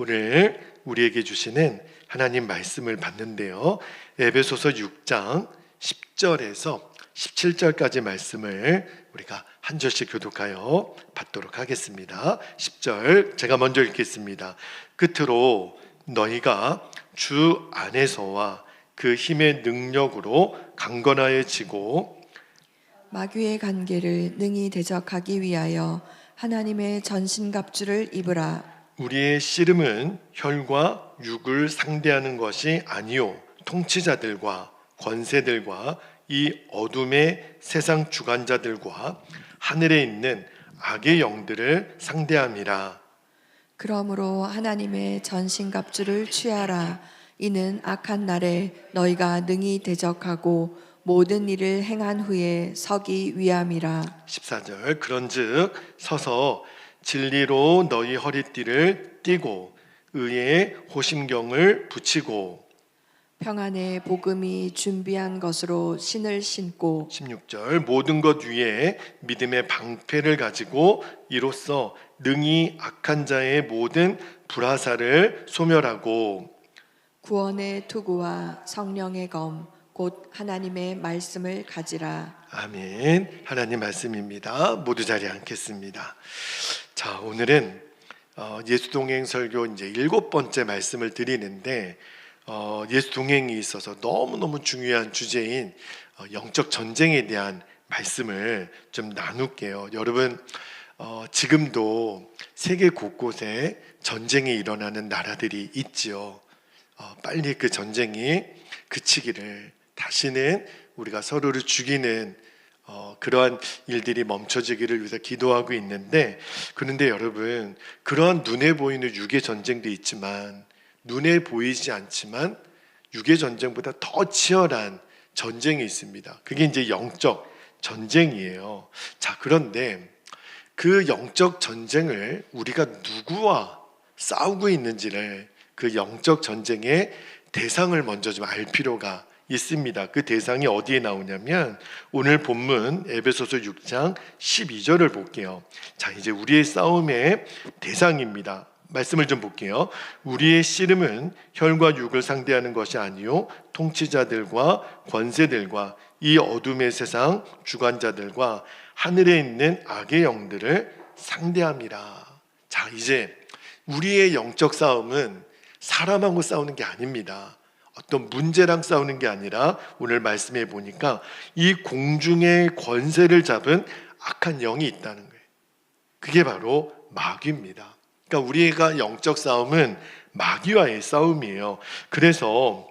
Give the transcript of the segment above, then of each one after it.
오늘 우리에게 주시는 하나님 말씀을 봤는데요. 에베소서 6장 10절에서 17절까지 말씀을 우리가 한 절씩 교독하여 받도록 하겠습니다. 10절 제가 먼저 읽겠습니다. 끝으로 너희가 주 안에서와 그 힘의 능력으로 강건하여지고 마귀의 관계를 능히 대적하기 위하여 하나님의 전신갑주를 입으라. 우리의 씨름은 혈과 육을 상대하는 것이 아니요 통치자들과 권세들과 이 어둠의 세상 주관자들과 하늘에 있는 악의 영들을 상대함이라. 그러므로 하나님의 전신갑주를 취하라. 이는 악한 날에 너희가 능히 대적하고 모든 일을 행한 후에 서기 위함이라. 14절 그런즉 서서 진리로 너희 허리띠를 띠고 의의 호심경을 붙이고 평안의 복음이 준비한 것으로 신을 신고 16절 모든 것 위에 믿음의 방패를 가지고 이로써 능히 악한 자의 모든 불화살을 소멸하고 구원의 투구와 성령의 검 곧 하나님의 말씀을 가지라. 아멘. 하나님 말씀입니다. 모두 자리에 앉겠습니다. 자, 오늘은 예수 동행 설교 이제 7번째 말씀을 드리는데 예수 동행이 있어서 너무너무 중요한 주제인 영적 전쟁에 대한 말씀을 좀 나눌게요. 여러분 지금도 세계 곳곳에 전쟁이 일어나는 나라들이 있지요. 빨리 그 전쟁이 그치기를, 다시는 우리가 서로를 죽이는 그러한 일들이 멈춰지기를 위해서 기도하고 있는데, 그런데 여러분 그러한 눈에 보이는 육의 전쟁도 있지만 눈에 보이지 않지만 육의 전쟁보다 더 치열한 전쟁이 있습니다. 그게 이제 영적 전쟁이에요. 자, 그런데 그 영적 전쟁을 우리가 누구와 싸우고 있는지를, 그 영적 전쟁의 대상을 먼저 좀 알 필요가 있습니다. 그 대상이 어디에 나오냐면 오늘 본문 에베소서 6장 12절을 볼게요. 자, 이제 우리의 싸움의 대상입니다. 말씀을 좀 볼게요. 우리의 씨름은 혈과 육을 상대하는 것이 아니요 통치자들과 권세들과 이 어둠의 세상 주관자들과 하늘에 있는 악의 영들을 상대함이라. 자, 이제 우리의 영적 싸움은 사람하고 싸우는 게 아닙니다. 어떤 문제랑 싸우는 게 아니라 오늘 말씀해 보니까 이 공중의 권세를 잡은 악한 영이 있다는 거예요. 그게 바로 마귀입니다. 그러니까 우리가 영적 싸움은 마귀와의 싸움이에요. 그래서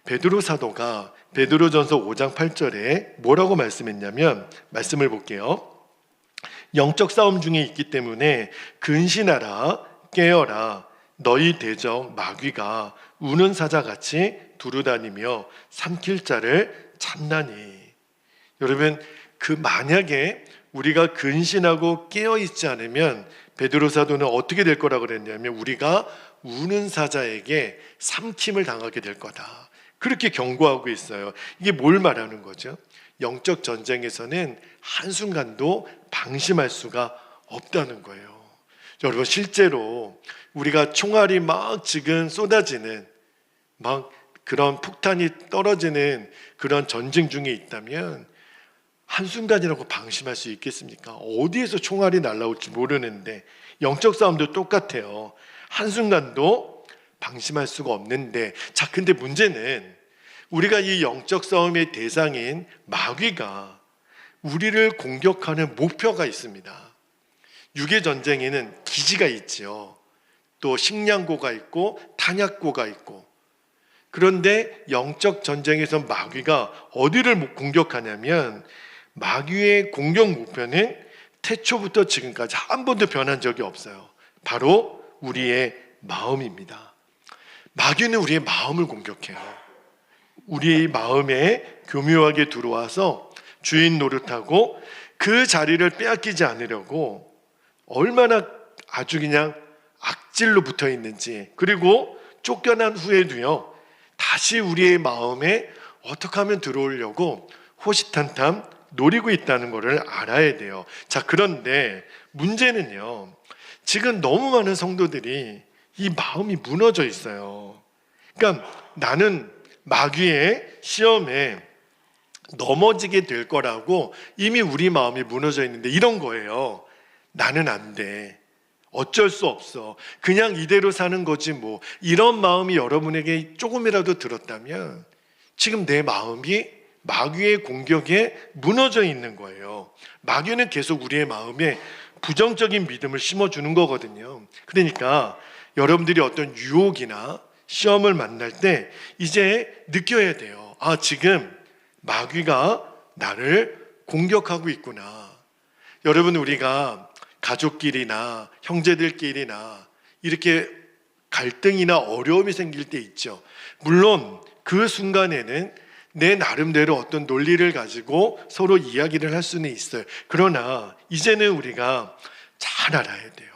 베드로 사도가 베드로전서 5장 8절에 뭐라고 말씀했냐면, 말씀을 볼게요. 영적 싸움 중에 있기 때문에 근신하라, 깨어라. 너희 대적 마귀가 우는 사자같이 두루다니며 삼킬 자를 찾나니. 여러분, 그 만약에 우리가 근신하고 깨어있지 않으면 베드로 사도는 어떻게 될 거라고 그랬냐면 우리가 우는 사자에게 삼킴을 당하게 될 거다, 그렇게 경고하고 있어요. 이게 뭘 말하는 거죠? 영적 전쟁에서는 한순간도 방심할 수가 없다는 거예요. 여러분, 실제로 우리가 총알이 막 지금 쏟아지는, 막 그런 폭탄이 떨어지는 그런 전쟁 중에 있다면 한순간이라고 방심할 수 있겠습니까? 어디에서 총알이 날아올지 모르는데 영적 싸움도 똑같아요. 한순간도 방심할 수가 없는데, 자, 근데 문제는 우리가 이 영적 싸움의 대상인 마귀가 우리를 공격하는 목표가 있습니다. 육의 전쟁에는 기지가 있지요. 또 식량고가 있고 탄약고가 있고. 그런데 영적 전쟁에서 마귀가 어디를 공격하냐면 마귀의 공격 목표는 태초부터 지금까지 한 번도 변한 적이 없어요. 바로 우리의 마음입니다. 마귀는 우리의 마음을 공격해요. 우리 마음에 교묘하게 들어와서 주인 노릇하고 그 자리를 빼앗기지 않으려고 얼마나 아주 그냥 악질로 붙어 있는지, 그리고 쫓겨난 후에도요 다시 우리의 마음에 어떻게 하면 들어오려고 호시탐탐 노리고 있다는 것을 알아야 돼요. 자, 그런데 문제는요, 지금 너무 많은 성도들이 이 마음이 무너져 있어요. 그러니까 나는 마귀의 시험에 넘어지게 될 거라고 이미 우리 마음이 무너져 있는데 이런 거예요. 나는 안 돼. 어쩔 수 없어. 그냥 이대로 사는 거지 뭐. 이런 마음이 여러분에게 조금이라도 들었다면 지금 내 마음이 마귀의 공격에 무너져 있는 거예요. 마귀는 계속 우리의 마음에 부정적인 믿음을 심어주는 거거든요. 그러니까 여러분들이 어떤 유혹이나 시험을 만날 때 이제 느껴야 돼요. 아, 지금 마귀가 나를 공격하고 있구나. 여러분, 우리가 가족끼리나 형제들끼리나 이렇게 갈등이나 어려움이 생길 때 있죠. 물론 그 순간에는 내 나름대로 어떤 논리를 가지고 서로 이야기를 할 수는 있어요. 그러나 이제는 우리가 잘 알아야 돼요.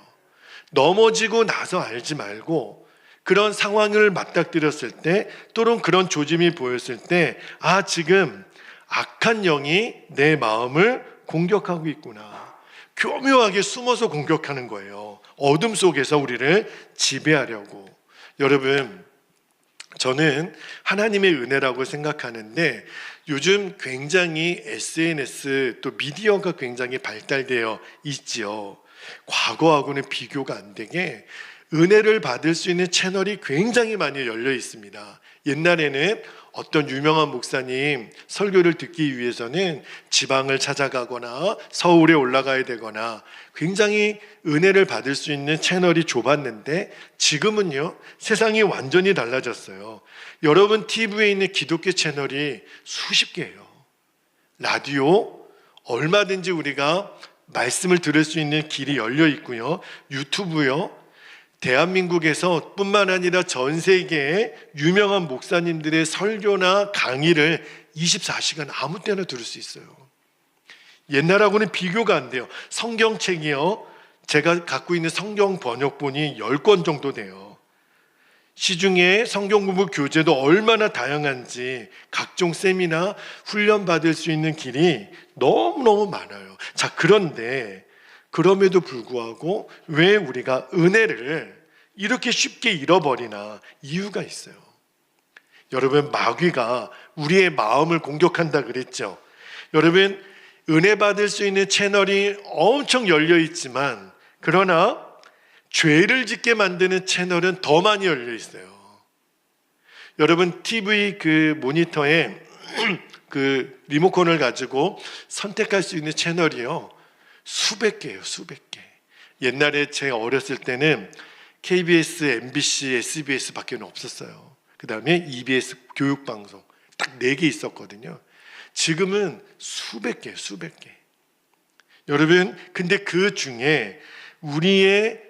넘어지고 나서 알지 말고 그런 상황을 맞닥뜨렸을 때 또는 그런 조짐이 보였을 때 아, 지금 악한 영이 내 마음을 공격하고 있구나. 교묘하게 숨어서 공격하는 거예요. 어둠 속에서 우리를 지배하려고. 여러분, 저는 하나님의 은혜라고 생각하는데 요즘 굉장히 SNS 또 미디어가 굉장히 발달되어 있지요. 과거하고는 비교가 안 되게 은혜를 받을 수 있는 채널이 굉장히 많이 열려 있습니다. 옛날에는 어떤 유명한 목사님 설교를 듣기 위해서는 지방을 찾아가거나 서울에 올라가야 되거나 굉장히 은혜를 받을 수 있는 채널이 좁았는데 지금은요, 세상이 완전히 달라졌어요. 여러분 TV에 있는 기독교 채널이 수십 개예요. 라디오 얼마든지 우리가 말씀을 들을 수 있는 길이 열려 있고요. 유튜브요. 대한민국에서 뿐만 아니라 전 세계의 유명한 목사님들의 설교나 강의를 24시간 아무 때나 들을 수 있어요. 옛날하고는 비교가 안 돼요. 성경책이요. 제가 갖고 있는 성경 번역본이 10권 정도 돼요. 시중에 성경 공부 교재도 얼마나 다양한지 각종 세미나 훈련 받을 수 있는 길이 너무너무 많아요. 자, 그런데 그럼에도 불구하고 왜 우리가 은혜를 이렇게 쉽게 잃어버리나 이유가 있어요. 여러분, 마귀가 우리의 마음을 공격한다 그랬죠. 여러분, 은혜 받을 수 있는 채널이 엄청 열려 있지만 그러나 죄를 짓게 만드는 채널은 더 많이 열려 있어요. 여러분, TV 그 모니터에 그 리모컨을 가지고 선택할 수 있는 채널이요. 수백 개예요, 수백 개. 옛날에 제가 어렸을 때는 KBS, MBC, SBS 밖에 없었어요. 그 다음에 EBS 교육방송 딱 4개 있었거든요. 지금은 수백 개, 수백 개. 여러분, 근데 그 중에 우리의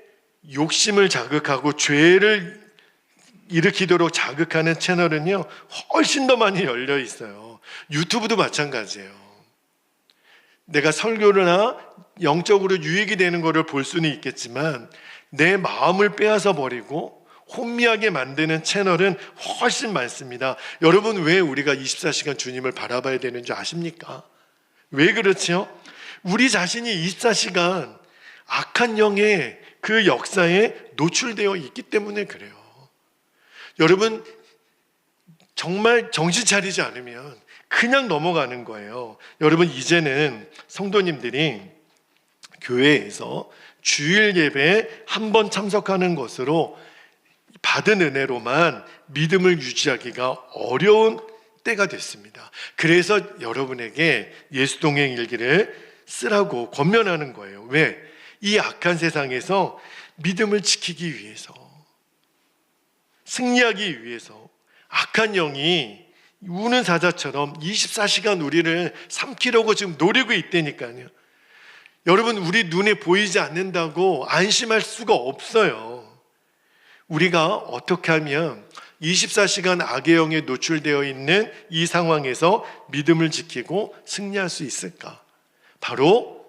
욕심을 자극하고 죄를 일으키도록 자극하는 채널은요, 훨씬 더 많이 열려 있어요. 유튜브도 마찬가지예요. 내가 설교나 영적으로 유익이 되는 것을 볼 수는 있겠지만 내 마음을 빼앗아 버리고 혼미하게 만드는 채널은 훨씬 많습니다. 여러분, 왜 우리가 24시간 주님을 바라봐야 되는지 아십니까? 왜 그렇지요? 우리 자신이 24시간 악한 영의 그 역사에 노출되어 있기 때문에 그래요. 여러분, 정말 정신 차리지 않으면 그냥 넘어가는 거예요. 여러분, 이제는 성도님들이 교회에서 주일 예배에 한 번 참석하는 것으로 받은 은혜로만 믿음을 유지하기가 어려운 때가 됐습니다. 그래서 여러분에게 예수동행 일기를 쓰라고 권면하는 거예요. 왜? 이 악한 세상에서 믿음을 지키기 위해서, 승리하기 위해서. 악한 영이 우는 사자처럼 24시간 우리를 삼키려고 지금 노리고 있다니까요. 여러분, 우리 눈에 보이지 않는다고 안심할 수가 없어요. 우리가 어떻게 하면 24시간 악의 영에 노출되어 있는 이 상황에서 믿음을 지키고 승리할 수 있을까? 바로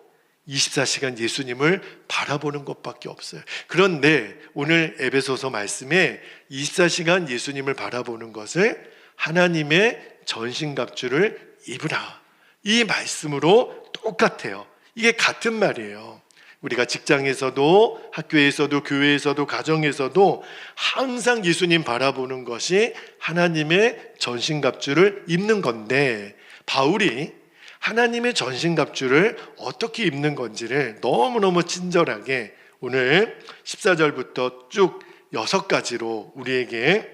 24시간 예수님을 바라보는 것밖에 없어요. 그런데 오늘 에베소서 말씀에 24시간 예수님을 바라보는 것을 하나님의 전신갑주를 입으라, 이 말씀으로 똑같아요. 이게 같은 말이에요. 우리가 직장에서도 학교에서도 교회에서도 가정에서도 항상 예수님 바라보는 것이 하나님의 전신갑주를 입는 건데, 바울이 하나님의 전신갑주를 어떻게 입는 건지를 너무너무 친절하게 오늘 14절부터 쭉 6가지로 우리에게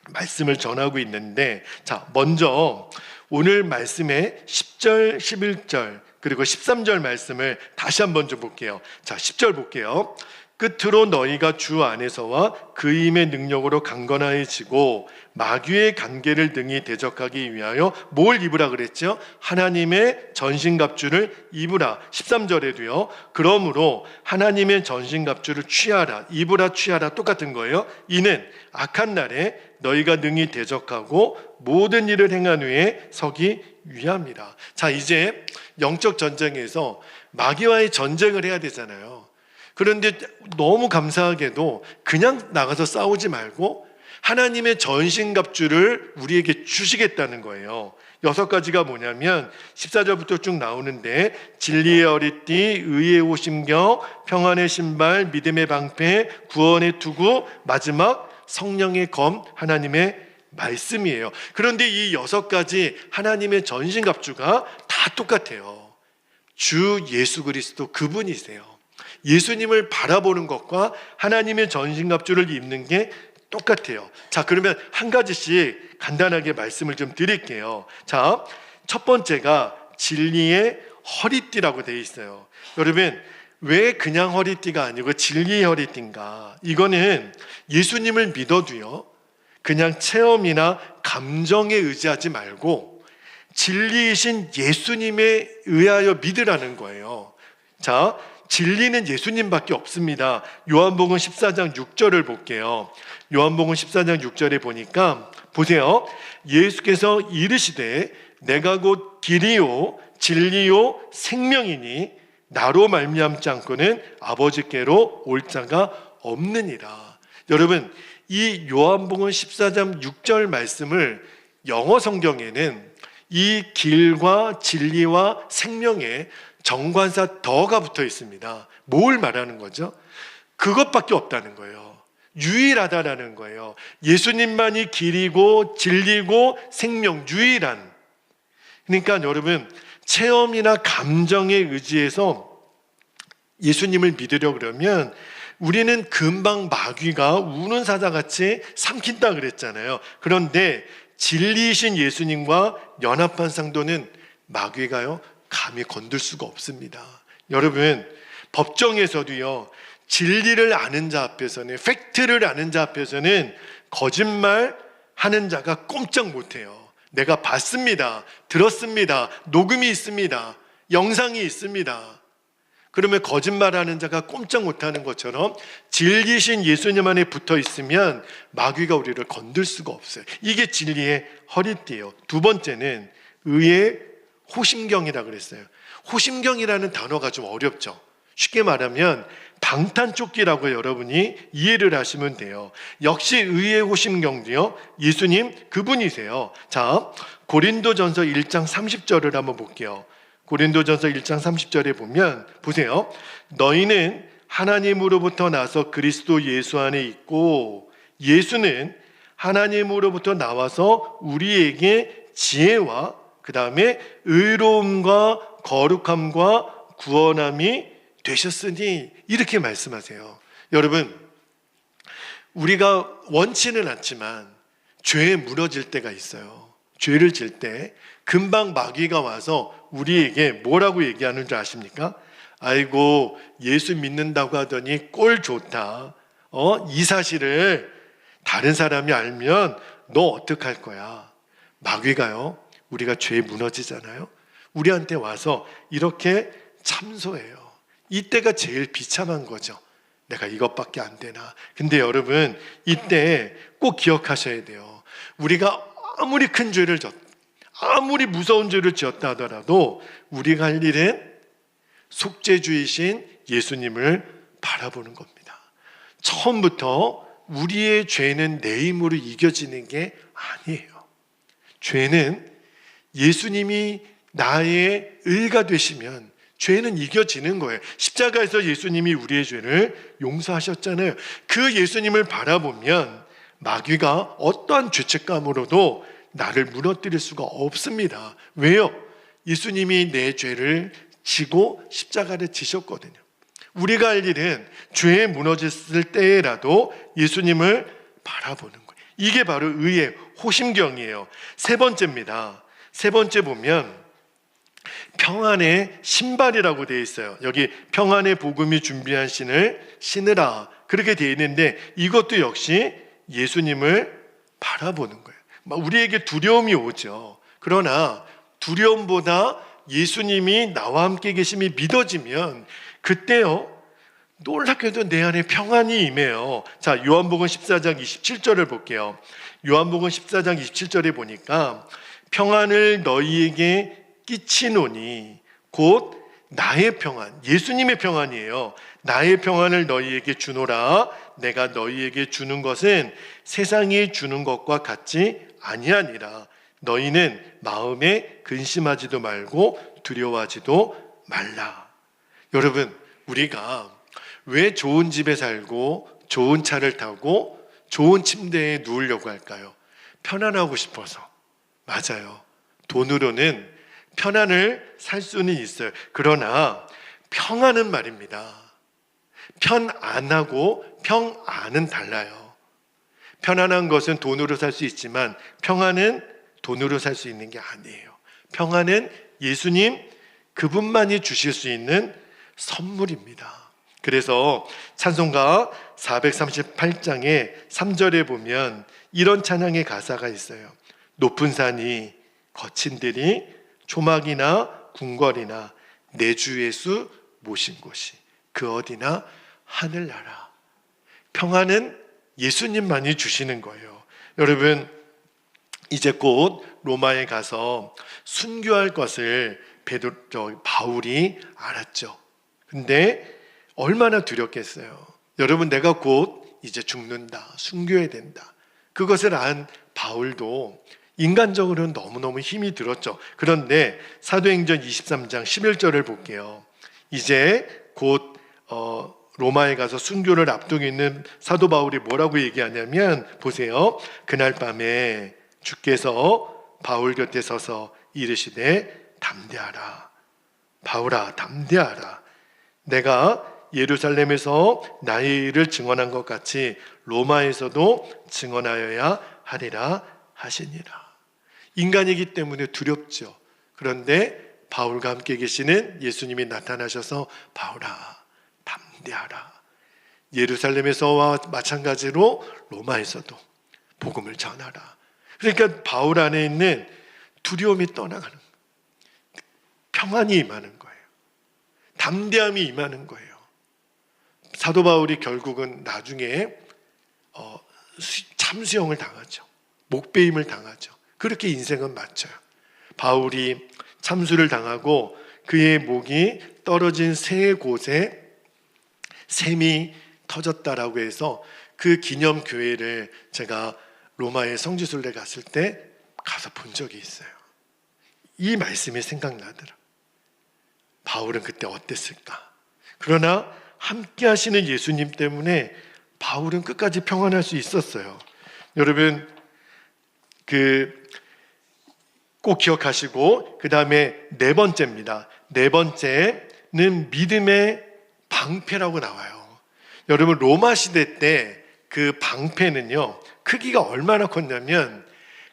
말씀을 전하고 있는데, 자, 먼저 오늘 말씀의 10절, 11절 그리고 13절 말씀을 다시 한번 좀 볼게요. 자, 10절 볼게요. 끝으로 너희가 주 안에서와 그임의 능력으로 강건해지고 마귀의 관계를 등이 대적하기 위하여 뭘 입으라 그랬죠? 하나님의 전신갑주를 입으라. 13절에도요. 그러므로 하나님의 전신갑주를 취하라. 입으라, 취하라 똑같은 거예요. 이는 악한 날에 너희가 능히 대적하고 모든 일을 행한 후에 서기 위함이라. 자, 이제 영적 전쟁에서 마귀와의 전쟁을 해야 되잖아요. 그런데 너무 감사하게도 그냥 나가서 싸우지 말고 하나님의 전신갑주를 우리에게 주시겠다는 거예요. 6가지가 뭐냐면 14절부터 쭉 나오는데, 진리의 허리띠, 의의 호심경, 평안의 신발, 믿음의 방패, 구원의 투구, 마지막 성령의 검, 하나님의 말씀이에요. 그런데 이 6가지 하나님의 전신갑주가 다 똑같아요. 주 예수 그리스도 그분이세요. 예수님을 바라보는 것과 하나님의 전신갑주를 입는 게 똑같아요. 자, 그러면 한 가지씩 간단하게 말씀을 좀 드릴게요. 자, 첫 번째가 진리의 허리띠라고 되어 있어요. 여러분, 왜 그냥 허리띠가 아니고 진리의 허리띠인가? 이거는 예수님을 믿어도요, 그냥 체험이나 감정에 의지하지 말고 진리이신 예수님에 의하여 믿으라는 거예요. 자, 진리는 예수님밖에 없습니다. 요한복음 14장 6절을 볼게요. 요한복음 14장 6절에 보니까 보세요. 예수께서 이르시되 내가 곧 길이요 진리요 생명이니 나로 말미암지 않고는 아버지께로 올 자가 없느니라. 여러분, 이 요한복음 14장 6절 말씀을 영어 성경에는 이 길과 진리와 생명에 정관사 더가 붙어 있습니다. 뭘 말하는 거죠? 그것밖에 없다는 거예요. 유일하다라는 거예요. 예수님만이 길이고 진리고 생명, 유일한. 그러니까 여러분, 체험이나 감정에 의지해서 예수님을 믿으려 그러면 우리는 금방 마귀가 우는 사자같이 삼킨다 그랬잖아요. 그런데 진리이신 예수님과 연합한 상도는 마귀가요 감히 건들 수가 없습니다. 여러분, 법정에서도요, 진리를 아는 자 앞에서는, 팩트를 아는 자 앞에서는 거짓말 하는 자가 꼼짝 못해요. 내가 봤습니다, 들었습니다, 녹음이 있습니다, 영상이 있습니다. 그러면 거짓말하는 자가 꼼짝 못하는 것처럼 진리신 예수님 안에 붙어 있으면 마귀가 우리를 건들 수가 없어요. 이게 진리의 허리띠예요. 두 번째는 의의 호심경이라 그랬어요. 호심경이라는 단어가 좀 어렵죠. 쉽게 말하면 방탄조끼라고 여러분이 이해를 하시면 돼요. 역시 의의 호심경도요, 예수님 그분이세요. 자, 고린도전서 1장 30절을 한번 볼게요. 고린도전서 1장 30절에 보면 보세요. 너희는 하나님으로부터 나서 그리스도 예수 안에 있고 예수는 하나님으로부터 나와서 우리에게 지혜와 그 다음에 의로움과 거룩함과 구원함이 되셨으니 이렇게 말씀하세요. 여러분, 우리가 원치는 않지만 죄에 무너질 때가 있어요. 죄를 질 때 금방 마귀가 와서 우리에게 뭐라고 얘기하는 줄 아십니까? 아이고, 예수 믿는다고 하더니 꼴 좋다. 이 사실을 다른 사람이 알면 너 어떡할 거야? 마귀가요, 우리가 죄에 무너지잖아요. 우리한테 와서 이렇게 참소해요. 이때가 제일 비참한 거죠. 내가 이것밖에 안 되나. 근데 여러분, 이때 꼭 기억하셔야 돼요. 우리가 아무리 큰 죄를 아무리 무서운 죄를 지었다 하더라도 우리가 할 일은 속죄주이신 예수님을 바라보는 겁니다. 처음부터 우리의 죄는 내 힘으로 이겨지는 게 아니에요. 죄는 예수님이 나의 의가 되시면 죄는 이겨지는 거예요. 십자가에서 예수님이 우리의 죄를 용서하셨잖아요. 그 예수님을 바라보면 마귀가 어떠한 죄책감으로도 나를 무너뜨릴 수가 없습니다. 왜요? 예수님이 내 죄를 지고 십자가를 지셨거든요. 우리가 할 일은 죄에 무너졌을 때라도 예수님을 바라보는 거예요. 이게 바로 의의 호심경이에요. 세 번째입니다. 세 번째 보면 평안의 신발이라고 되어 있어요. 여기 평안의 복음이 준비한 신을 신으라 그렇게 되어 있는데, 이것도 역시 예수님을 바라보는 거예요. 우리에게 두려움이 오죠. 그러나 두려움보다 예수님이 나와 함께 계심이 믿어지면 그때요, 놀랍게도 내 안에 평안이 임해요. 자, 요한복음 14장 27절을 볼게요. 요한복음 14장 27절에 보니까 평안을 너희에게 끼치노니 곧 나의 평안, 예수님의 평안이에요. 나의 평안을 너희에게 주노라. 내가 너희에게 주는 것은 세상이 주는 것과 같지 아니하니라. 너희는 마음에 근심하지도 말고 두려워하지도 말라. 여러분, 우리가 왜 좋은 집에 살고 좋은 차를 타고 좋은 침대에 누우려고 할까요? 편안하고 싶어서. 맞아요. 돈으로는 편안을 살 수는 있어요. 그러나 평안은 말입니다. 편안하고 평안은 달라요. 편안한 것은 돈으로 살 수 있지만 평안은 돈으로 살 수 있는 게 아니에요. 평안은 예수님 그분만이 주실 수 있는 선물입니다. 그래서 찬송가 438장의 3절에 보면 이런 찬양의 가사가 있어요. 높은 산이 거친 들이 초막이나 궁궐이나 내 주 예수 모신 곳이 그 어디나 하늘나라. 평안은 예수님만이 주시는 거예요. 여러분, 이제 곧 로마에 가서 순교할 것을 바울이 알았죠. 근데 얼마나 두렵겠어요. 여러분, 내가 곧 이제 죽는다, 순교해야 된다, 그것을 안 바울도 인간적으로는 너무너무 힘이 들었죠. 그런데 사도행전 23장 11절을 볼게요. 이제 곧 로마에 가서 순교를 앞두고 있는 사도 바울이 뭐라고 얘기하냐면, 보세요. 그날 밤에 주께서 바울 곁에 서서 이르시되 담대하라. 바울아, 담대하라. 내가 예루살렘에서 나의 일을 증언한 것 같이 로마에서도 증언하여야 하리라 하시니라. 인간이기 때문에 두렵죠. 그런데 바울과 함께 계시는 예수님이 나타나셔서 바울아, 담대하라. 예루살렘에서와 마찬가지로 로마에서도 복음을 전하라. 그러니까 바울 안에 있는 두려움이 떠나가는 거예요. 평안이 임하는 거예요. 담대함이 임하는 거예요. 사도 바울이 결국은 나중에 참수형을 당하죠. 목베임을 당하죠. 그렇게 인생은 마쳐요. 바울이 참수를 당하고 그의 목이 떨어진 세 곳에 샘이 터졌다라고 해서 그 기념 교회를 제가 로마의 성지순례 갔을 때 가서 본 적이 있어요. 이 말씀이 생각나더라. 바울은 그때 어땠을까? 그러나 함께 하시는 예수님 때문에 바울은 끝까지 평안할 수 있었어요. 여러분, 꼭 기억하시고, 그 다음에 네 번째입니다. 네 번째는 믿음의 방패라고 나와요. 여러분, 로마 시대 때 그 방패는요, 크기가 얼마나 컸냐면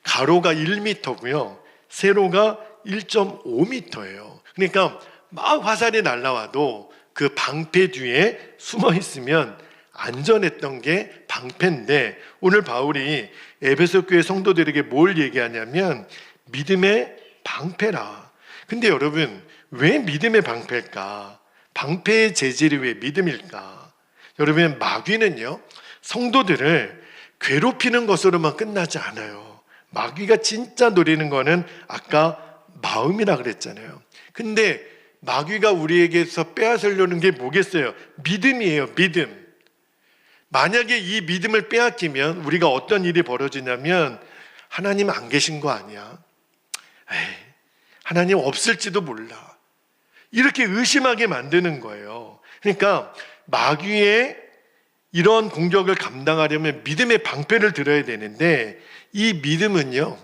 가로가 1m고요 세로가 1.5m예요. 그러니까 막 화살이 날라와도 그 방패 뒤에 숨어 있으면 안전했던 게 방패인데, 오늘 바울이 에베소 교회 성도들에게 뭘 얘기하냐면 믿음의 방패라. 근데 여러분, 왜 믿음의 방패일까? 방패의 재질이 왜 믿음일까? 여러분, 마귀는요, 성도들을 괴롭히는 것으로만 끝나지 않아요. 마귀가 진짜 노리는 거는 아까 마음이라 그랬잖아요. 근데 마귀가 우리에게서 빼앗으려는 게 뭐겠어요? 믿음이에요. 믿음. 만약에 이 믿음을 빼앗기면 우리가 어떤 일이 벌어지냐면, 하나님 안 계신 거 아니야? 에이, 하나님 없을지도 몰라. 이렇게 의심하게 만드는 거예요. 그러니까 마귀의 이런 공격을 감당하려면 믿음의 방패를 들어야 되는데, 이 믿음은요,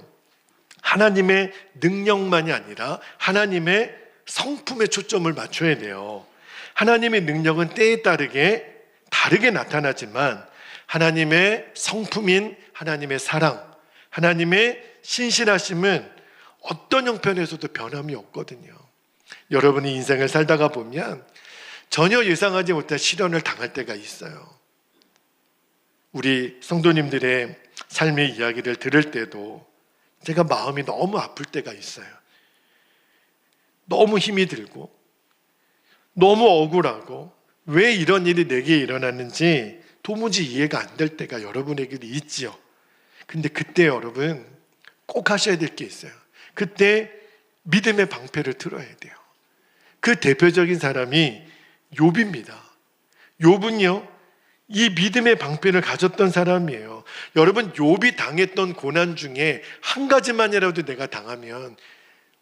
하나님의 능력만이 아니라 하나님의 성품에 초점을 맞춰야 돼요. 하나님의 능력은 때에 따르게 다르게 나타나지만 하나님의 성품인 하나님의 사랑, 하나님의 신실하심은 어떤 형편에서도 변함이 없거든요. 여러분이 인생을 살다가 보면 전혀 예상하지 못한 시련을 당할 때가 있어요. 우리 성도님들의 삶의 이야기를 들을 때도 제가 마음이 너무 아플 때가 있어요. 너무 힘이 들고 너무 억울하고 왜 이런 일이 내게 일어났는지 도무지 이해가 안 될 때가 여러분에게도 있지요. 근데 그때 여러분 꼭 하셔야 될 게 있어요. 그때 믿음의 방패를 들어야 돼요. 그 대표적인 사람이 욥입니다. 욥은요, 이 믿음의 방패를 가졌던 사람이에요. 여러분, 욥이 당했던 고난 중에 한 가지만이라도 내가 당하면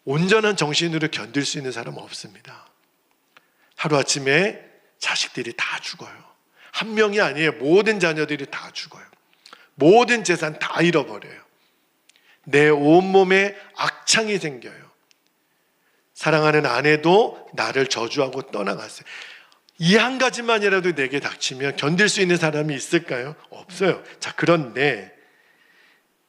온전한 정신으로 견딜 수 있는 사람은 없습니다. 하루아침에 자식들이 다 죽어요. 한 명이 아니에요. 모든 자녀들이 다 죽어요. 모든 재산 다 잃어버려요. 내 온몸에 악창이 생겨요. 사랑하는 아내도 나를 저주하고 떠나갔어요. 이 한 가지만이라도 내게 닥치면 견딜 수 있는 사람이 있을까요? 없어요. 자, 그런데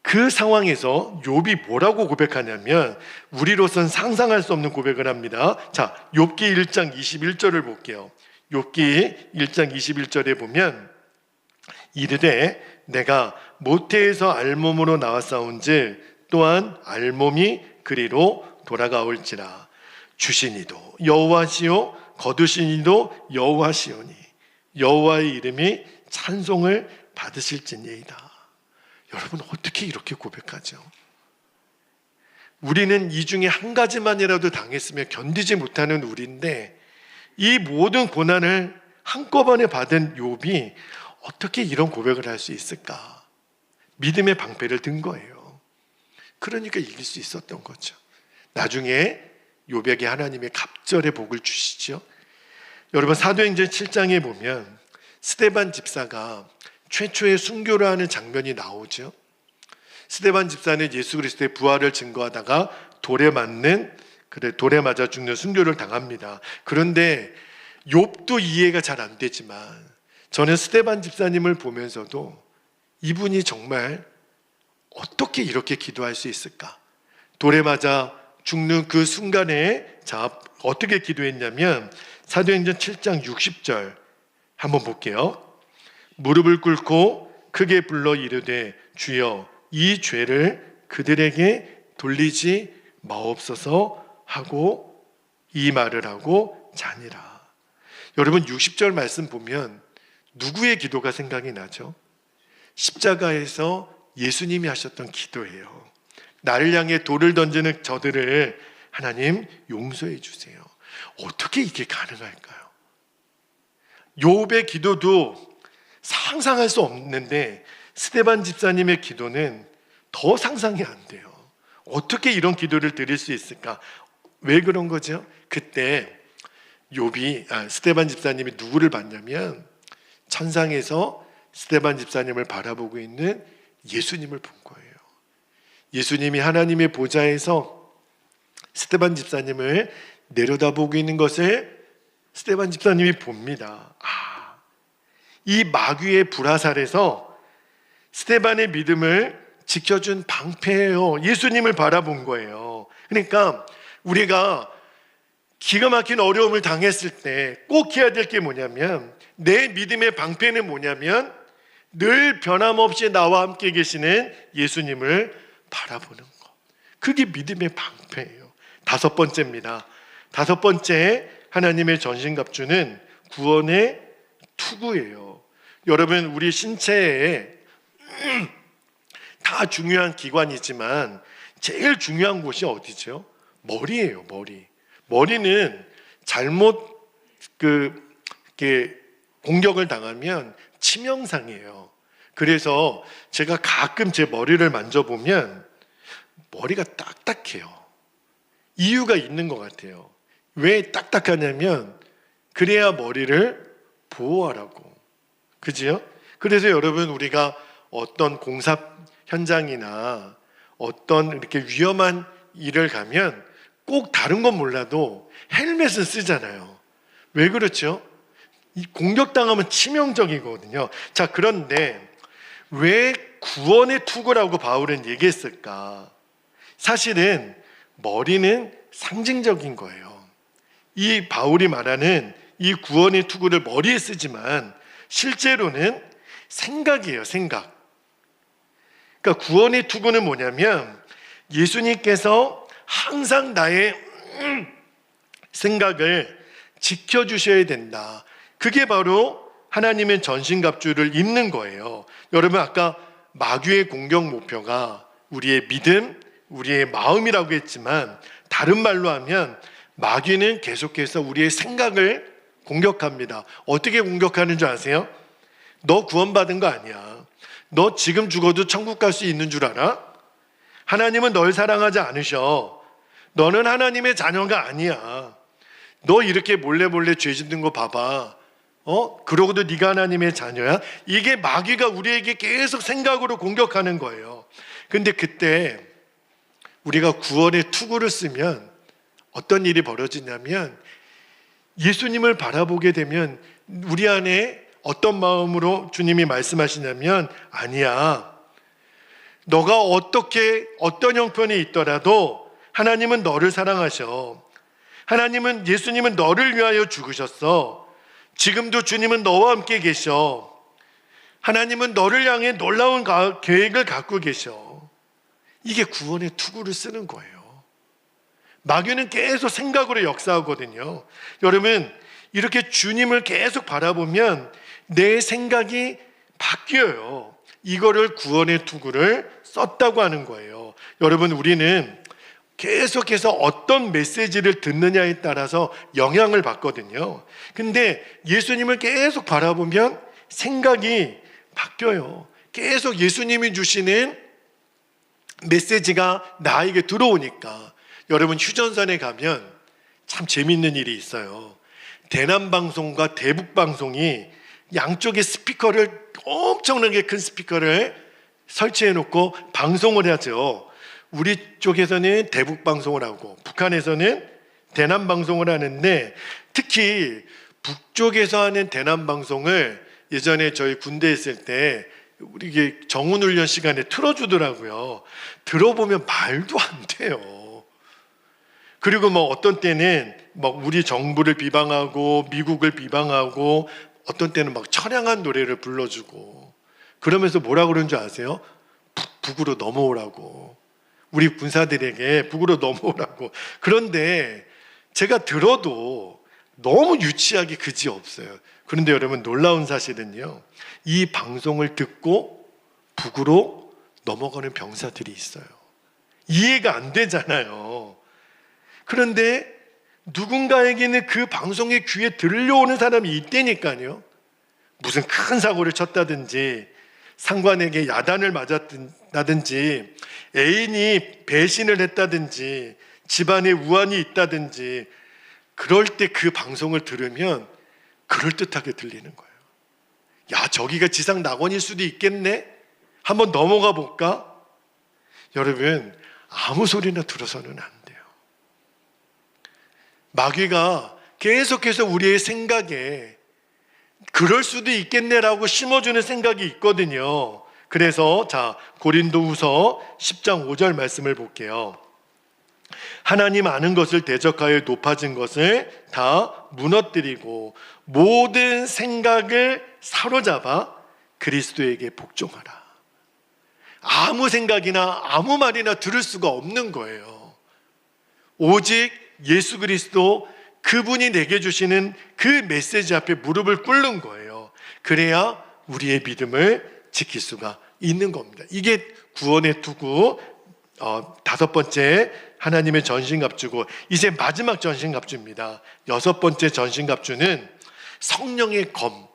그 상황에서 욥이 뭐라고 고백하냐면 우리로선 상상할 수 없는 고백을 합니다. 자, 욥기 1장 21절을 볼게요. 욥기 1장 21절에 보면 이르되 내가 모태에서 알몸으로 나왔사온즉 또한 알몸이 그리로 돌아가올지라. 주시니도 여호와시요 거두시니도 여호와시오니 여호와의 이름이 찬송을 받으실지니이다. 여러분, 어떻게 이렇게 고백하죠? 우리는 이 중에 한 가지만이라도 당했으면 견디지 못하는 우리인데 이 모든 고난을 한꺼번에 받은 욥이 어떻게 이런 고백을 할 수 있을까? 믿음의 방패를 든 거예요. 그러니까 이길 수 있었던 거죠. 나중에 욥에게 하나님의 갑절의 복을 주시죠. 여러분, 사도행전 7장에 보면 스데반 집사가 최초의 순교를 하는 장면이 나오죠. 스데반 집사는 예수 그리스도의 부활을 증거하다가 돌에 맞아 죽는 순교를 당합니다. 그런데 욥도 이해가 잘 안 되지만 저는 스데반 집사님을 보면서도 이분이 정말 어떻게 이렇게 기도할 수 있을까? 돌에 맞아 죽는 그 순간에 어떻게 기도했냐면 사도행전 7장 60절 한번 볼게요. 무릎을 꿇고 크게 불러 이르되 주여 이 죄를 그들에게 돌리지 마옵소서 하고 이 말을 하고 자니라. 여러분, 60절 말씀 보면 누구의 기도가 생각이 나죠? 십자가에서 예수님이 하셨던 기도예요. 나를 향해 돌을 던지는 저들을 하나님 용서해 주세요. 어떻게 이게 가능할까요? 욥의 기도도 상상할 수 없는데 스데반 집사님의 기도는 더 상상이 안 돼요. 어떻게 이런 기도를 드릴 수 있을까? 왜 그런 거죠? 그때 스데반 집사님이 누구를 봤냐면 천상에서 스데반 집사님을 바라보고 있는 예수님을 본 거예요. 예수님이 하나님의 보좌에서 스데반 집사님을 내려다보고 있는 것을 스데반 집사님이 봅니다. 이 마귀의 불화살에서 스데반의 믿음을 지켜준 방패예요. 예수님을 바라본 거예요. 그러니까 우리가 기가 막힌 어려움을 당했을 때 꼭 해야 될 게 뭐냐면, 내 믿음의 방패는 뭐냐면 늘 변함없이 나와 함께 계시는 예수님을 바라보는 것. 그게 믿음의 방패예요. 다섯 번째입니다. 다섯 번째, 하나님의 전신갑주는 구원의 투구예요. 여러분, 우리 신체에 다 중요한 기관이지만 제일 중요한 곳이 어디죠? 머리예요. 머리는 잘못 이렇게 공격을 당하면 치명상이에요. 그래서 제가 가끔 제 머리를 만져보면 머리가 딱딱해요. 이유가 있는 것 같아요. 왜 딱딱하냐면 그래야 머리를 보호하라고. 그지요? 그래서 여러분, 우리가 어떤 공사 현장이나 어떤 이렇게 위험한 일을 가면 꼭 다른 건 몰라도 헬멧을 쓰잖아요. 왜 그렇죠? 이 공격당하면 치명적이거든요. 자, 그런데 왜 구원의 투구라고 바울은 얘기했을까? 사실은 머리는 상징적인 거예요. 이 바울이 말하는 이 구원의 투구를 머리에 쓰지만 실제로는 생각이에요, 생각. 그러니까 구원의 투구는 뭐냐면 예수님께서 항상 나의 생각을 지켜주셔야 된다. 그게 바로 하나님의 전신갑주를 입는 거예요. 여러분, 아까 마귀의 공격 목표가 우리의 믿음, 우리의 마음이라고 했지만 다른 말로 하면 마귀는 계속해서 우리의 생각을 공격합니다. 어떻게 공격하는 줄 아세요? 너 구원받은 거 아니야. 너 지금 죽어도 천국 갈 수 있는 줄 알아? 하나님은 널 사랑하지 않으셔. 너는 하나님의 자녀가 아니야. 너 이렇게 몰래 죄 짓는 거 봐봐. 그러고도 네가 하나님의 자녀야? 이게 마귀가 우리에게 계속 생각으로 공격하는 거예요. 근데 그때 우리가 구원의 투구를 쓰면 어떤 일이 벌어지냐면 예수님을 바라보게 되면 우리 안에 어떤 마음으로 주님이 말씀하시냐면 아니야. 너가 어떤 형편이 있더라도 하나님은 너를 사랑하셔. 예수님은 너를 위하여 죽으셨어. 지금도 주님은 너와 함께 계셔. 하나님은 너를 향해 놀라운 계획을 갖고 계셔. 이게 구원의 투구를 쓰는 거예요. 마귀는 계속 생각으로 역사하거든요. 여러분, 이렇게 주님을 계속 바라보면 내 생각이 바뀌어요. 이거를 구원의 투구를 썼다고 하는 거예요. 여러분, 우리는 계속해서 어떤 메시지를 듣느냐에 따라서 영향을 받거든요. 근데 예수님을 계속 바라보면 생각이 바뀌어요. 계속 예수님이 주시는 메시지가 나에게 들어오니까. 여러분, 휴전선에 가면 참 재밌는 일이 있어요. 대남방송과 대북방송이 양쪽에 엄청나게 큰 스피커를 설치해 놓고 방송을 하죠. 우리 쪽에서는 대북방송을 하고 북한에서는 대남방송을 하는데, 특히 북쪽에서 하는 대남방송을 예전에 저희 군대에 있을 때 우리 이게 정훈훈련 시간에 틀어주더라고요. 들어보면 말도 안 돼요. 그리고 어떤 때는 우리 정부를 비방하고 미국을 비방하고 어떤 때는 처량한 노래를 불러주고, 그러면서 뭐라 그러는 줄 아세요? 북으로 넘어오라고. 우리 군사들에게 북으로 넘어오라고. 그런데 제가 들어도 너무 유치하게 그지없어요. 그런데 여러분, 놀라운 사실은요, 이 방송을 듣고 북으로 넘어가는 병사들이 있어요. 이해가 안 되잖아요. 그런데 누군가에게는 그 방송의 귀에 들려오는 사람이 있다니까요. 무슨 큰 사고를 쳤다든지, 상관에게 야단을 맞았다든지, 애인이 배신을 했다든지, 집안에 우환이 있다든지, 그럴 때 그 방송을 들으면 그럴듯하게 들리는 거예요. 야, 저기가 지상 낙원일 수도 있겠네? 한번 넘어가 볼까? 여러분, 아무 소리나 들어서는 안 돼요. 마귀가 계속해서 우리의 생각에 그럴 수도 있겠네라고 심어주는 생각이 있거든요. 그래서 고린도후서 10장 5절 말씀을 볼게요. 하나님 아는 것을 대적하여 높아진 것을 다 무너뜨리고 모든 생각을 사로잡아 그리스도에게 복종하라. 아무 생각이나 아무 말이나 들을 수가 없는 거예요. 오직 예수 그리스도, 그분이 내게 주시는 그 메시지 앞에 무릎을 꿇는 거예요. 그래야 우리의 믿음을 지킬 수가 있는 겁니다. 이게 구원의 투구, 5번째 하나님의 전신갑주고, 이제 마지막 전신갑주입니다. 6번째 전신갑주는 성령의 검.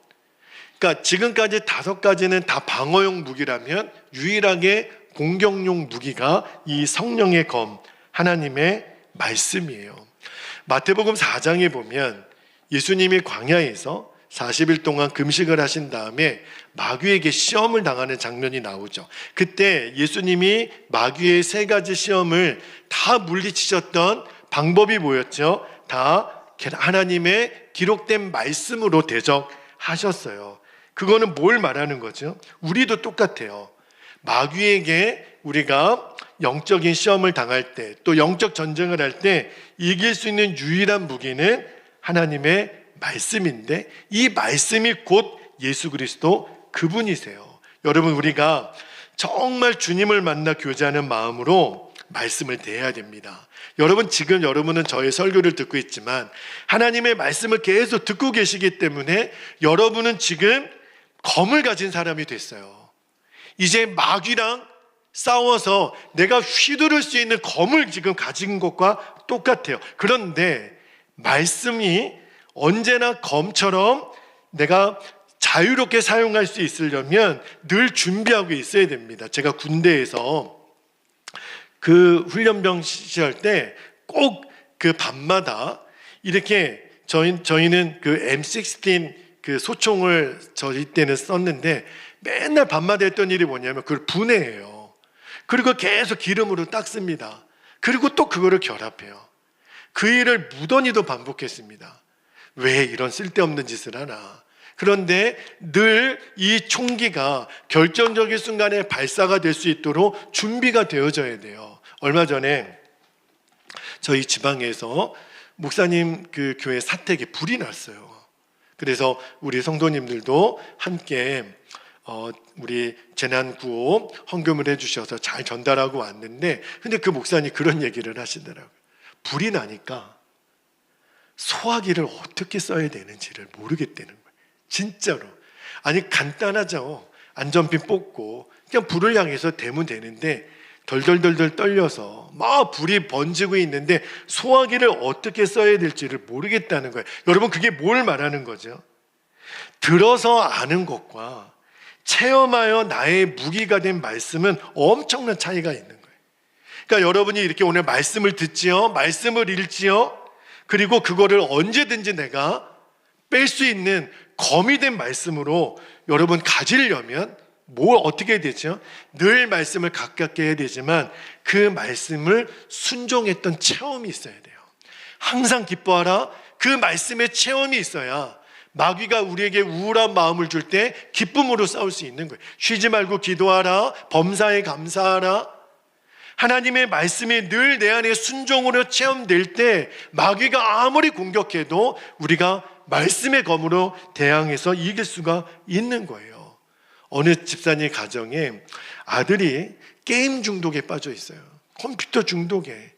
그러니까 지금까지 5가지는 다 방어용 무기라면 유일하게 공격용 무기가 이 성령의 검, 하나님의 말씀이에요. 마태복음 4장에 보면 예수님이 광야에서 40일 동안 금식을 하신 다음에 마귀에게 시험을 당하는 장면이 나오죠. 그때 예수님이 마귀의 3가지 시험을 다 물리치셨던 방법이 뭐였죠? 다 하나님의 기록된 말씀으로 대적하셨어요. 그거는 뭘 말하는 거죠? 우리도 똑같아요. 마귀에게 우리가 영적인 시험을 당할 때, 또 영적 전쟁을 할 때 이길 수 있는 유일한 무기는 하나님의 말씀인데, 이 말씀이 곧 예수 그리스도 그분이세요. 여러분, 우리가 정말 주님을 만나 교제하는 마음으로 말씀을 대해야 됩니다. 여러분, 지금 여러분은 저의 설교를 듣고 있지만 하나님의 말씀을 계속 듣고 계시기 때문에 여러분은 지금 검을 가진 사람이 됐어요. 이제 마귀랑 싸워서 내가 휘두를 수 있는 검을 지금 가진 것과 똑같아요. 그런데 말씀이 언제나 검처럼 내가 자유롭게 사용할 수 있으려면 늘 준비하고 있어야 됩니다. 제가 군대에서 그 훈련병 시절 때 꼭 그 밤마다 이렇게 저희는 그 M16 그 소총을 저희 때는 썼는데 맨날 밤마다 했던 일이 뭐냐면 그걸 분해해요. 그리고 계속 기름으로 닦습니다. 그리고 또 그거를 결합해요. 그 일을 무던히도 반복했습니다. 왜 이런 쓸데없는 짓을 하나. 그런데 늘 이 총기가 결정적인 순간에 발사가 될 수 있도록 준비가 되어져야 돼요. 얼마 전에 저희 지방에서 목사님 그 교회 사택에 불이 났어요. 그래서 우리 성도님들도 함께 우리 재난구호 헌금을 해주셔서 잘 전달하고 왔는데, 근데 그 목사님 그런 얘기를 하시더라고요. 불이 나니까 소화기를 어떻게 써야 되는지를 모르겠다는 거예요. 진짜로. 아니 간단하죠. 안전핀 뽑고 그냥 불을 향해서 대면 되는데 덜덜덜덜 떨려서 막 불이 번지고 있는데 소화기를 어떻게 써야 될지를 모르겠다는 거예요. 여러분, 그게 뭘 말하는 거죠? 들어서 아는 것과 체험하여 나의 무기가 된 말씀은 엄청난 차이가 있는 거예요. 그러니까 여러분이 이렇게 오늘 말씀을 듣지요, 말씀을 읽지요, 그리고 그거를 언제든지 내가 뺄 수 있는 검이 된 말씀으로 여러분 가지려면 뭘 어떻게 해야 되죠? 늘 말씀을 가깝게 해야 되지만 그 말씀을 순종했던 체험이 있어야 돼요. 항상 기뻐하라. 그 말씀의 체험이 있어야 마귀가 우리에게 우울한 마음을 줄 때 기쁨으로 싸울 수 있는 거예요. 쉬지 말고 기도하라. 범사에 감사하라. 하나님의 말씀이 늘 내 안에 순종으로 체험될 때 마귀가 아무리 공격해도 우리가 말씀의 검으로 대항해서 이길 수가 있는 거예요. 어느 집사님 가정에 아들이 게임 중독에 빠져 있어요. 컴퓨터 중독에.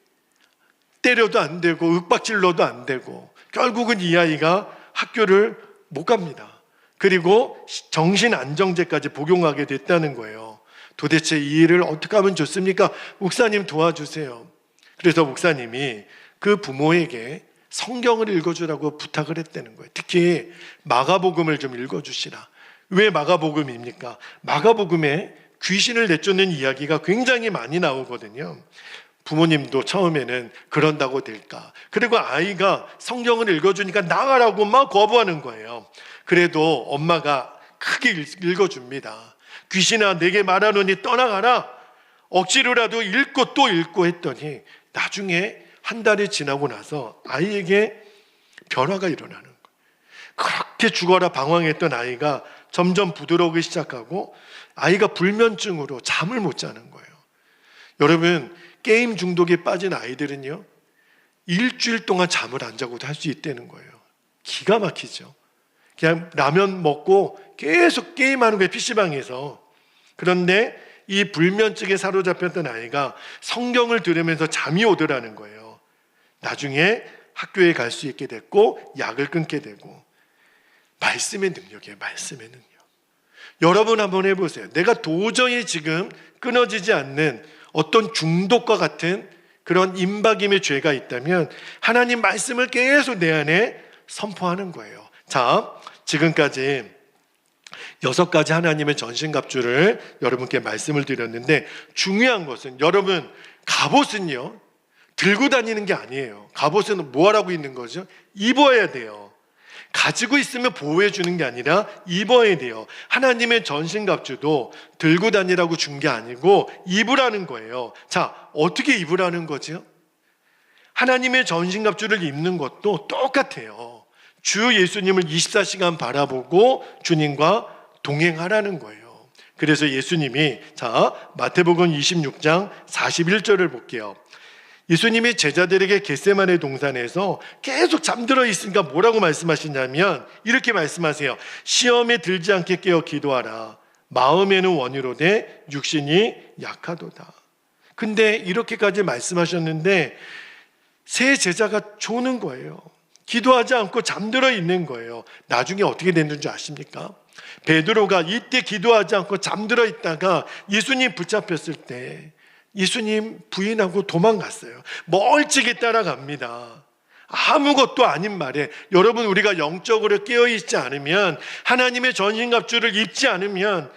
때려도 안 되고 윽박질러도 안 되고 결국은 이 아이가 학교를 못 갑니다. 그리고 정신안정제까지 복용하게 됐다는 거예요. 도대체 이 일을 어떻게 하면 좋습니까? 목사님 도와주세요. 그래서 목사님이 그 부모에게 성경을 읽어주라고 부탁을 했다는 거예요. 특히 마가복음을 좀 읽어주시라. 왜 마가복음입니까? 마가복음에 귀신을 내쫓는 이야기가 굉장히 많이 나오거든요. 부모님도 처음에는 그런다고 될까? 그리고 아이가 성경을 읽어주니까 나가라고 막 거부하는 거예요. 그래도 엄마가 크게 읽어줍니다. 귀신아, 내게 말하노니 떠나가라. 억지로라도 읽고 또 읽고 했더니 나중에 한 달이 지나고 나서 아이에게 변화가 일어나는 거예요. 그렇게 죽어라 방황했던 아이가 점점 부드러우기 시작하고 아이가 불면증으로 잠을 못 자는 거예요. 여러분, 게임 중독에 빠진 아이들은요, 일주일 동안 잠을 안 자고도 할 수 있다는 거예요. 기가 막히죠. 그냥 라면 먹고 계속 게임하는 거예요, PC방에서. 그런데 이 불면증에 사로잡혔던 아이가 성경을 들으면서 잠이 오더라는 거예요. 나중에 학교에 갈 수 있게 됐고 약을 끊게 되고. 말씀의 능력이에요. 말씀의 능력. 여러분 한번 해보세요. 내가 도저히 지금 끊어지지 않는 어떤 중독과 같은 그런 임박임의 죄가 있다면 하나님 말씀을 계속 내 안에 선포하는 거예요. 자, 지금까지 6가지 하나님의 전신갑주를 여러분께 말씀을 드렸는데, 중요한 것은 여러분, 갑옷은요 들고 다니는 게 아니에요. 갑옷은 뭐 하라고 있는 거죠? 입어야 돼요. 가지고 있으면 보호해 주는 게 아니라 입어야 돼요. 하나님의 전신갑주도 들고 다니라고 준 게 아니고 입으라는 거예요. 자, 어떻게 입으라는 거죠? 하나님의 전신갑주를 입는 것도 똑같아요. 주 예수님을 24시간 바라보고 주님과 동행하라는 거예요. 그래서 예수님이, 자, 마태복음 26장 41절을 볼게요. 예수님이 제자들에게 겟세마네 동산에서 계속 잠들어 있으니까 뭐라고 말씀하시냐면 이렇게 말씀하세요. 시험에 들지 않게 깨어 기도하라. 마음에는 원이로되 육신이 약하도다. 근데 이렇게까지 말씀하셨는데 세 제자가 조는 거예요. 기도하지 않고 잠들어 있는 거예요. 나중에 어떻게 됐는 줄 아십니까? 베드로가 이때 기도하지 않고 잠들어 있다가 예수님 붙잡혔을 때 예수님 부인하고 도망갔어요. 멀찍이 따라갑니다. 아무것도 아닌 말에, 여러분, 우리가 영적으로 깨어있지 않으면, 하나님의 전신갑주를 입지 않으면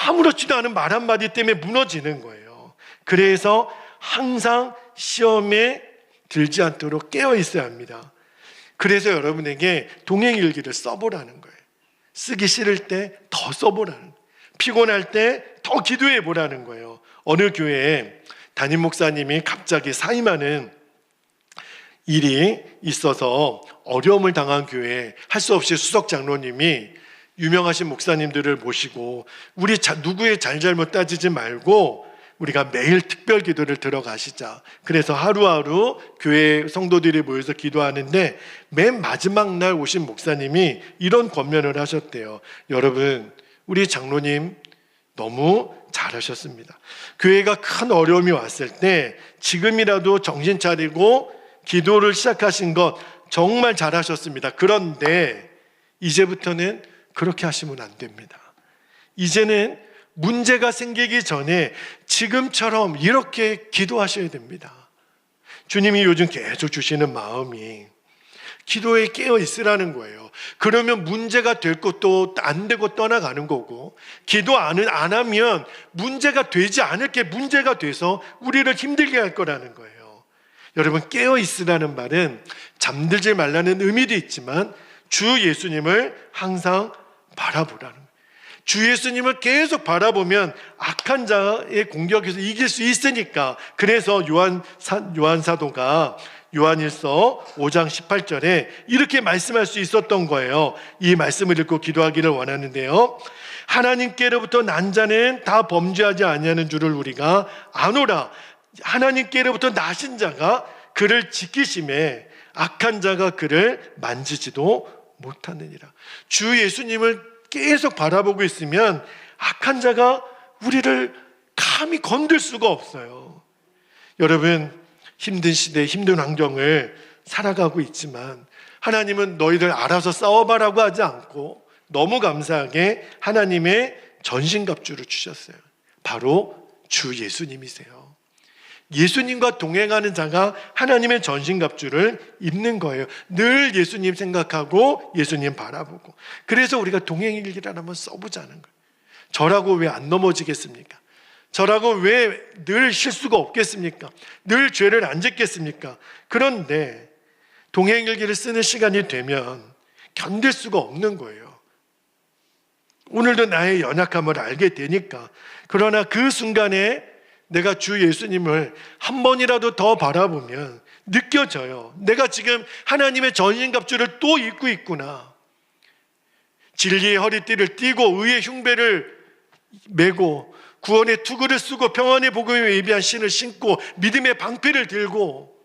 아무렇지도 않은 말 한마디 때문에 무너지는 거예요. 그래서 항상 시험에 들지 않도록 깨어있어야 합니다. 그래서 여러분에게 동행일기를 써보라는 거예요. 쓰기 싫을 때 더 써보라는 거예요. 피곤할 때 더 기도해 보라는 거예요. 어느 교회에 담임 목사님이 갑자기 사임하는 일이 있어서 어려움을 당한 교회에 할 수 없이 수석 장로님이 유명하신 목사님들을 모시고 우리 누구의 잘잘못 따지지 말고 우리가 매일 특별 기도를 들어가시자. 그래서 하루하루 교회 성도들이 모여서 기도하는데 맨 마지막 날 오신 목사님이 이런 권면을 하셨대요. 여러분, 우리 장로님 너무 잘하셨습니다. 교회가 큰 어려움이 왔을 때 지금이라도 정신 차리고 기도를 시작하신 것 정말 잘하셨습니다. 그런데 이제부터는 그렇게 하시면 안 됩니다. 이제는 문제가 생기기 전에 지금처럼 이렇게 기도하셔야 됩니다. 주님이 요즘 계속 주시는 마음이 기도에 깨어 있으라는 거예요. 그러면 문제가 될 것도 안 되고 떠나가는 거고, 기도 안 하면 문제가 되지 않을 게 문제가 돼서 우리를 힘들게 할 거라는 거예요. 여러분, 깨어 있으라는 말은 잠들지 말라는 의미도 있지만 주 예수님을 항상 바라보라는 거예요. 주 예수님을 계속 바라보면 악한 자의 공격에서 이길 수 있으니까. 그래서 요한 사도가 요한일서 5장 18절에 이렇게 말씀할 수 있었던 거예요. 이 말씀을 읽고 기도하기를 원하는데요. 하나님께로부터 난 자는 다 범죄하지 아니하는 줄을 우리가 아노라. 하나님께로부터 나신 자가 그를 지키심에 악한 자가 그를 만지지도 못하느니라. 주 예수님을 계속 바라보고 있으면 악한 자가 우리를 감히 건들 수가 없어요. 여러분, 힘든 시대, 힘든 환경을 살아가고 있지만 하나님은 너희들 알아서 싸워봐라고 하지 않고 너무 감사하게 하나님의 전신갑주를 주셨어요. 바로 주 예수님이세요. 예수님과 동행하는 자가 하나님의 전신갑주를 입는 거예요. 늘 예수님 생각하고 예수님 바라보고. 그래서 우리가 동행일기를 한번 써보자는 거예요. 저라고 왜 안 넘어지겠습니까? 저라고 왜 늘 실수가 없겠습니까? 늘 죄를 안 짓겠습니까? 그런데 동행일기를 쓰는 시간이 되면 견딜 수가 없는 거예요. 오늘도 나의 연약함을 알게 되니까. 그러나 그 순간에 내가 주 예수님을 한 번이라도 더 바라보면 느껴져요. 내가 지금 하나님의 전신갑주를 또 입고 있구나. 진리의 허리띠를 띠고 의의 흉배를 메고 구원의 투구를 쓰고 평안의 복음에 예비한 신을 신고 믿음의 방패를 들고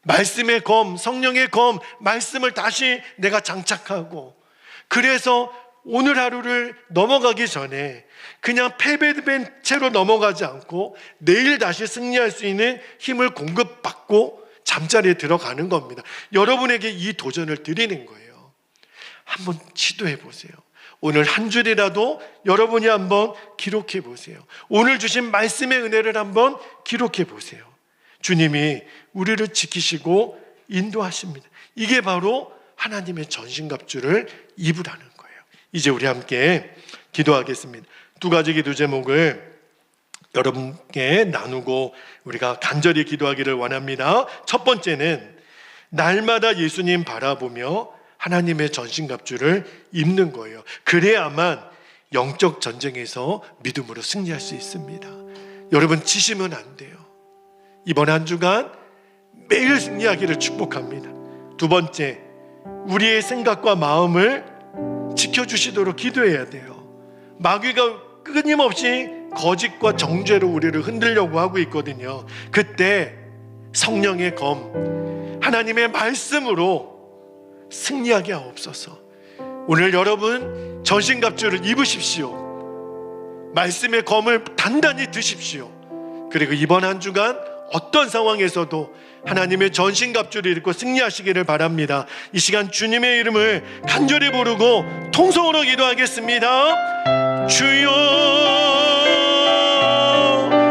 말씀의 검, 성령의 검, 말씀을 다시 내가 장착하고, 그래서 오늘 하루를 넘어가기 전에 그냥 패배된 채로 넘어가지 않고 내일 다시 승리할 수 있는 힘을 공급받고 잠자리에 들어가는 겁니다. 여러분에게 이 도전을 드리는 거예요. 한번 시도해 보세요. 오늘 한 줄이라도 여러분이 한번 기록해 보세요. 오늘 주신 말씀의 은혜를 한번 기록해 보세요. 주님이 우리를 지키시고 인도하십니다. 이게 바로 하나님의 전신갑주를 입으라는 거예요. 이제 우리 함께 기도하겠습니다. 두 가지 기도 제목을 여러분께 나누고 우리가 간절히 기도하기를 원합니다. 첫 번째는 날마다 예수님 바라보며 하나님의 전신갑주를 입는 거예요. 그래야만 영적 전쟁에서 믿음으로 승리할 수 있습니다. 여러분 지시면 안 돼요. 이번 한 주간 매일 승리하기를 축복합니다. 두 번째, 우리의 생각과 마음을 지켜주시도록 기도해야 돼요. 마귀가 끊임없이 거짓과 정죄로 우리를 흔들려고 하고 있거든요. 그때 성령의 검, 하나님의 말씀으로 승리하게 하옵소서. 오늘 여러분 전신갑주를 입으십시오. 말씀의 검을 단단히 드십시오. 그리고 이번 한 주간 어떤 상황에서도 하나님의 전신갑주를 입고 승리하시기를 바랍니다. 이 시간 주님의 이름을 간절히 부르고 통성으로 기도하겠습니다. 주여